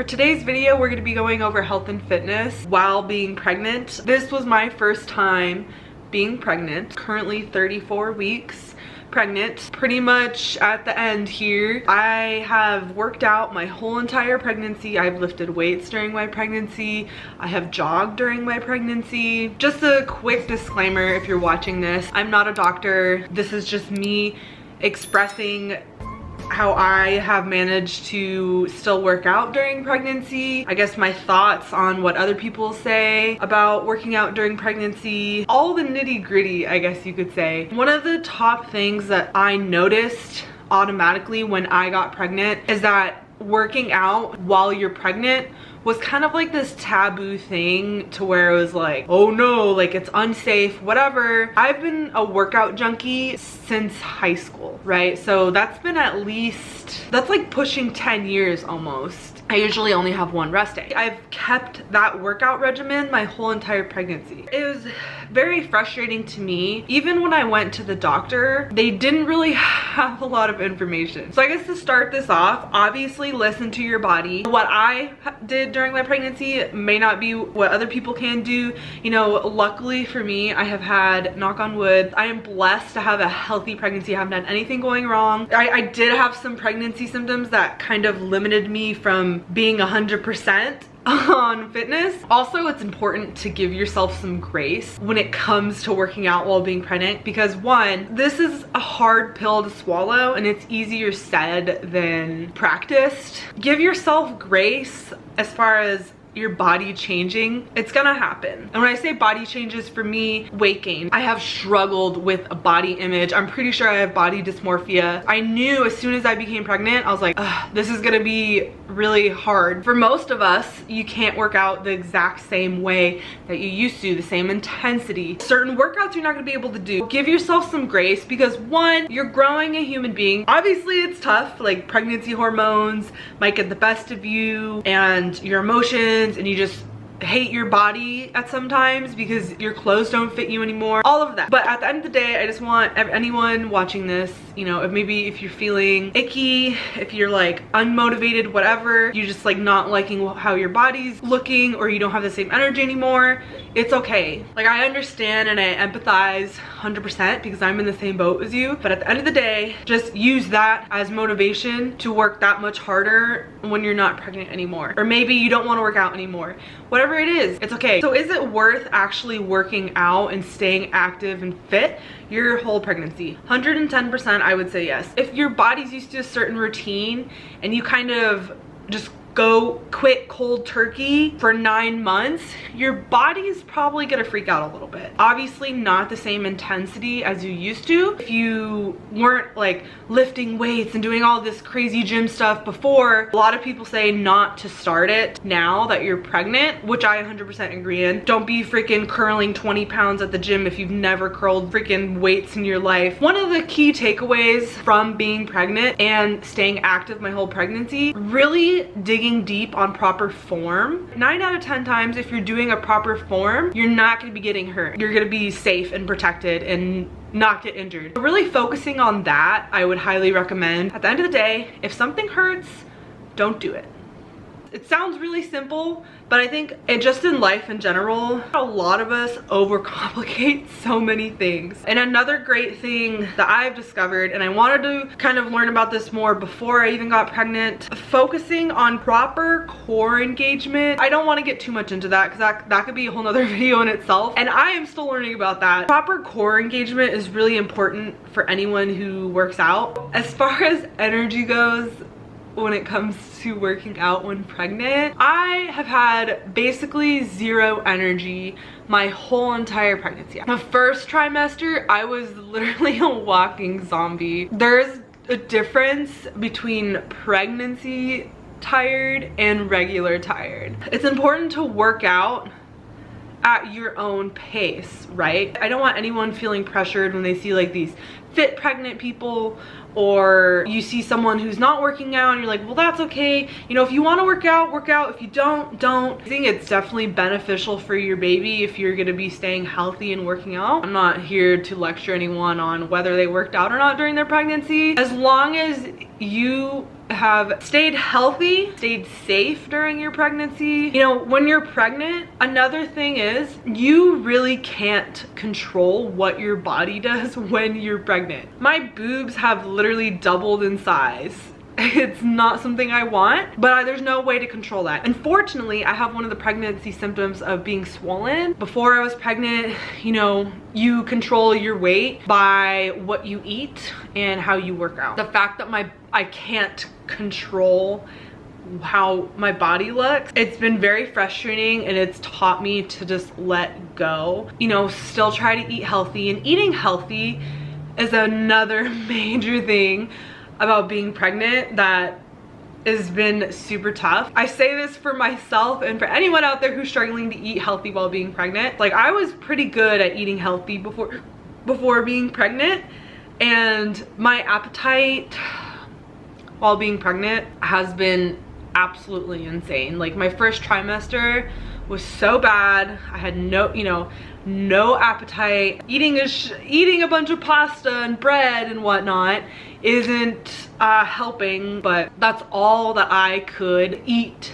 today's video, we're going to be going over health and fitness while being pregnant. This was my first time being pregnant, currently 34 weeks pregnant, pretty much at the end here. I have worked out my whole entire pregnancy. I've lifted weights during my pregnancy. I have jogged during my pregnancy. Just a quick disclaimer, if you're watching this, I'm not a doctor. This is just me expressing how I have managed to still work out during pregnancy. I guess my thoughts on what other people say about working out during pregnancy. All the nitty gritty, I guess you could say. One of the top things that I noticed automatically when I got pregnant is that working out while you're pregnant was kind of like this taboo thing, to where it was like, oh no, like it's unsafe, whatever. I've been a workout junkie since high school, right? So that's been at least, that's like pushing 10 years almost. I usually only have one rest day. I've kept that workout regimen my whole entire pregnancy. It was very frustrating to me. Even when I went to the doctor, they didn't really have a lot of information. So I guess to start this off, obviously listen to your body. What I did during my pregnancy may not be what other people can do. You know, luckily for me, I have had, knock on wood, I am blessed to have a healthy pregnancy. I haven't had anything going wrong. I did have some pregnancy symptoms that kind of limited me from being 100% on fitness. Also, it's important to give yourself some grace when it comes to working out while being pregnant, because one, this is a hard pill to swallow and it's easier said than practiced. Give yourself grace as far as your body changing. It's gonna happen. And when I say body changes, for me, weight gain. I have struggled with a body image. I'm pretty sure I have body dysmorphia. I knew as soon as I became pregnant, I was like, this is gonna be really hard. For most of us, you can't work out the exact same way that you used to, the same intensity. Certain workouts you're not gonna be able to do. Give yourself some grace, because one, you're growing a human being. Obviously it's tough, like pregnancy hormones might get the best of you and your emotions, and you just hate your body at sometimes because your clothes don't fit you anymore, all of that. But at the end of the day, I just want anyone watching this, you know, if you're feeling icky, if you're like unmotivated, whatever, you're just like not liking how your body's looking, or you don't have the same energy anymore, it's okay. Like, I understand and I empathize 100% because I'm in the same boat as you. But at the end of the day, just use that as motivation to work that much harder when you're not pregnant anymore. Or maybe you don't want to work out anymore. Whatever it is, it's okay. So is it worth actually working out and staying active and fit your whole pregnancy? 110% I would say yes. If your body's used to a certain routine and you kind of just quit cold turkey for 9 months, your body is probably gonna freak out a little bit. Obviously not the same intensity as you used to. If you weren't like lifting weights and doing all this crazy gym stuff before, a lot of people say not to start it now that you're pregnant, which I 100% agree in. Don't be freaking curling 20 pounds at the gym if you've never curled freaking weights in your life. One of the key takeaways from being pregnant and staying active my whole pregnancy, really digging deep on proper form. 9 out of 10 times, if you're doing a proper form, you're not going to be getting hurt. You're going to be safe and protected and not get injured. So really focusing on that, I would highly recommend. At the end of the day, if something hurts, don't do it. It sounds really simple, but I think it just in life in general, a lot of us overcomplicate so many things. And another great thing that I've discovered, and I wanted to kind of learn about this more before I even got pregnant, focusing on proper core engagement. I don't want to get too much into that because that could be a whole nother video in itself, and I am still learning about that. Proper core engagement is really important for anyone who works out. As far as energy goes, when it comes to working out when pregnant, I have had basically zero energy my whole entire pregnancy. The first trimester, I was literally a walking zombie. There's a difference between pregnancy tired and regular tired. It's important to work out at your own pace, right? I don't want anyone feeling pressured when they see like these fit pregnant people, or you see someone who's not working out and you're like, well, that's okay. You know, if you want to work out, work out. If you don't. I think it's definitely beneficial for your baby if you're going to be staying healthy and working out. I'm not here to lecture anyone on whether they worked out or not during their pregnancy. As long as you have stayed healthy, stayed safe during your pregnancy. You know, when you're pregnant, another thing is you really can't control what your body does when you're pregnant. My boobs have literally doubled in size. It's not something I want, but there's no way to control that. Unfortunately, I have one of the pregnancy symptoms of being swollen. Before I was pregnant, you know, you control your weight by what you eat and how you work out. The fact that I can't control how my body looks, it's been very frustrating, and it's taught me to just let go. You know, still try to eat healthy, and eating healthy is another major thing about being pregnant that has been super tough. I say this for myself and for anyone out there who's struggling to eat healthy while being pregnant. Like, I was pretty good at eating healthy before being pregnant, and my appetite while being pregnant has been absolutely insane. Like, my first trimester was so bad. I had no appetite. Eating a bunch of pasta and bread and whatnot isn't helping, but that's all that I could eat.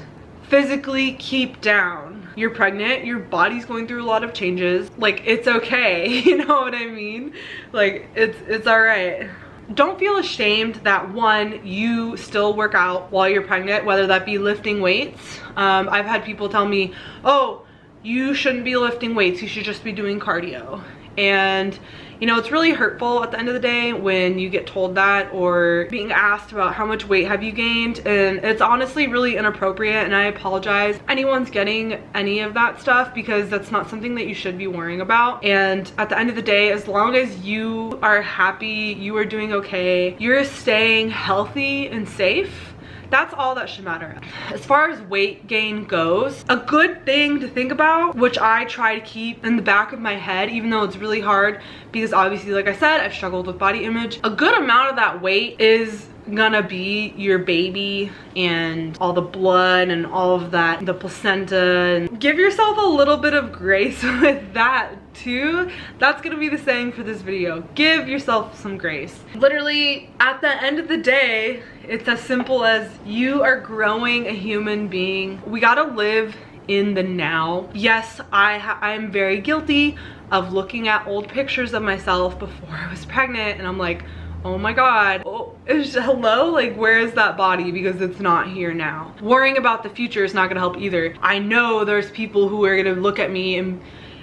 Physically keep down. You're pregnant, your body's going through a lot of changes. Like, it's okay, you know what I mean? Like, it's all right. Don't feel ashamed that, one, you still work out while you're pregnant, whether that be lifting weights. I've had people tell me, oh, you shouldn't be lifting weights, you should just be doing cardio. And you know, it's really hurtful at the end of the day when you get told that, or being asked about how much weight have you gained, and it's honestly really inappropriate, and I apologize if anyone's getting any of that stuff, because that's not something that you should be worrying about. And at the end of the day, as long as you are happy, you are doing okay, you're staying healthy and safe, that's all that should matter. As far as weight gain goes, a good thing to think about, which I try to keep in the back of my head, even though it's really hard because obviously, like I said, I've struggled with body image, a good amount of that weight is gonna be your baby and all the blood and all of that, the placenta, and give yourself a little bit of grace with that too. That's gonna be the saying for this video. Give yourself some grace. Literally, at the end of the day, it's as simple as you are growing a human being. We gotta live in the now. Yes, I'm very guilty of looking at old pictures of myself before I was pregnant, and I'm like, oh my god, oh, hello, like, where is that body? Because it's not here now. Worrying about the future is not gonna help either. I know there's people who are gonna look at me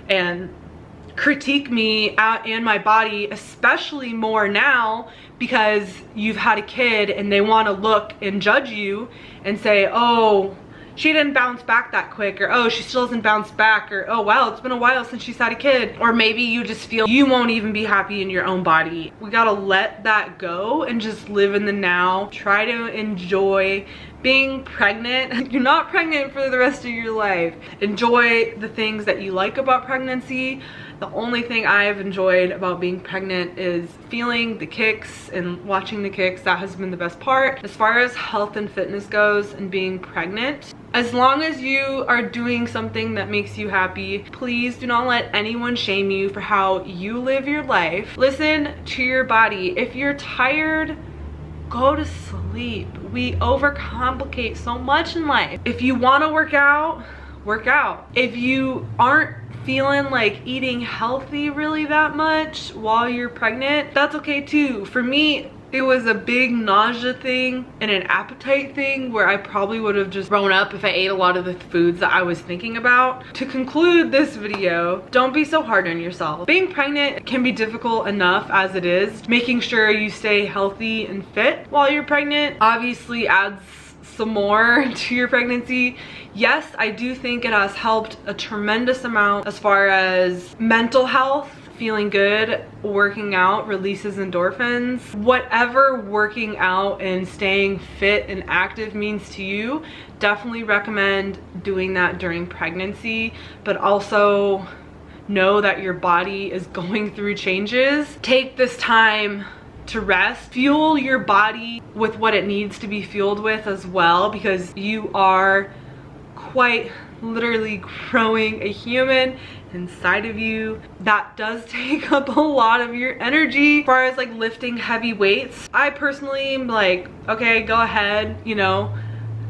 and critique me and my body, especially more now because you've had a kid, and they want to look and judge you and say, oh, she didn't bounce back that quick, or oh, she still hasn't bounced back, or oh wow, it's been a while since she's had a kid. Or maybe you just feel you won't even be happy in your own body. We gotta let that go and just live in the now. Try to enjoy being pregnant. You're not pregnant for the rest of your life. Enjoy the things that you like about pregnancy. The only thing I've enjoyed about being pregnant is feeling the kicks and watching the kicks. That has been the best part. As far as health and fitness goes and being pregnant, as long as you are doing something that makes you happy, please do not let anyone shame you for how you live your life. Listen to your body. If you're tired, go to sleep. We overcomplicate so much in life. If you want to work out, work out. If you aren't feeling like eating healthy really that much while you're pregnant, that's okay too. For me, it was a big nausea thing and an appetite thing where I probably would have just thrown up if I ate a lot of the foods that I was thinking about. To conclude this video, don't be so hard on yourself. Being pregnant can be difficult enough as it is. Making sure you stay healthy and fit while you're pregnant obviously adds some more to your pregnancy. Yes, I do think it has helped a tremendous amount as far as mental health. Feeling good, working out releases endorphins. Whatever working out and staying fit and active means to you, definitely recommend doing that during pregnancy, but also know that your body is going through changes. Take this time to rest. Fuel your body with what it needs to be fueled with as well, because you are quite literally growing a human, inside of you. That does take up a lot of your energy as far as like lifting heavy weights. I personally am like, okay, go ahead, you know,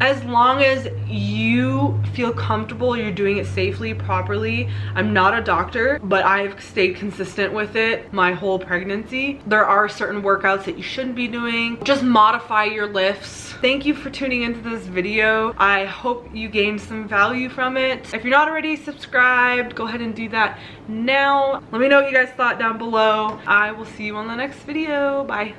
as long as you feel comfortable, you're doing it safely, properly. I'm not a doctor, but I've stayed consistent with it my whole pregnancy. There are certain workouts that you shouldn't be doing. Just modify your lifts. Thank you for tuning into this video. I hope you gained some value from it. If you're not already subscribed, go ahead and do that now. Let me know what you guys thought down below. I will see you on the next video. Bye.